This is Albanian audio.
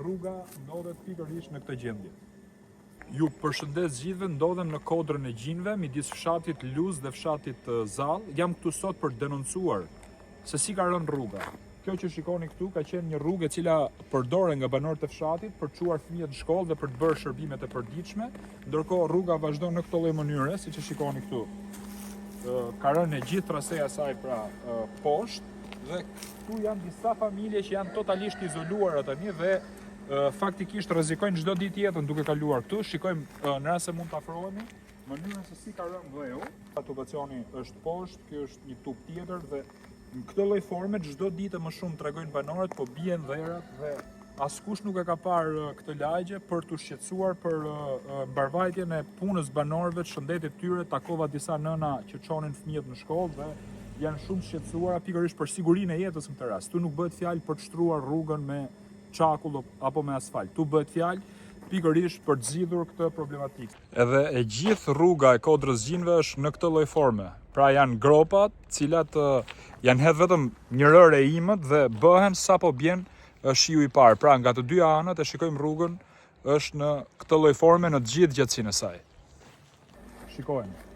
rruga ndodhet pikërisht në këtë gjendje. Ju përshëndes gjithëve, ndodhem në kodrën e gjinve, midis fshatit Luz dhe fshatit Zall. Jam këtu sot për denoncuar se si ka rënë rruga. Kjo që shikoni këtu ka qenë një rrugë e cila përdoren nga banorët e fshatit për të çuar fëmijët në shkollë dhe për të bërë shërbimet e përditshme, ndërkohë rruga vazhdon në këtë lloj mënyre, siç e shikoni këtu. Ka rënë e gjithë traseja e saj pra poshtë dhe këtu janë disa familje që janë totalisht izoluara tani dhe faktikisht rrezikojnë çdo ditë jetën duke kaluar këtu. Shikojmë në rast se mund të afrohemi mënyrën se si ka rënë dheu. Tubacioni është poshtë, ky është një tub tjetër dhe në këtë lloj forme çdo ditë më shumë tregojnë banorët, po bien dherat dhe askush nuk e ka parë këtë lagje për t'u shqetësuar për mbarvajtjen e punës banorëve, të shëndetit tyre. Takova disa nëna që çonin fëmijët në shkollë dhe janë shumë shqetësuara pikërisht për sigurinë e jetës në këtë rast. Tu nuk bëhet fjalë për të shtruar rrugën me çakull apo me asfalt. Tu bëhet fjalë pikërisht për të zgjidhur këtë problematikë. Edhe e gjithë rruga e Kodrës Gjinve është në këtë lloj forme. Pra janë gropa, të cilat janë hedhë vetëm një rër e imët dhe bëhen sapo bjen shiu i parë. Pra nga të dy anët e shikojmë rrugën është në këtë lloj forme në të gjithë gjatësinë e saj. Shikojmë.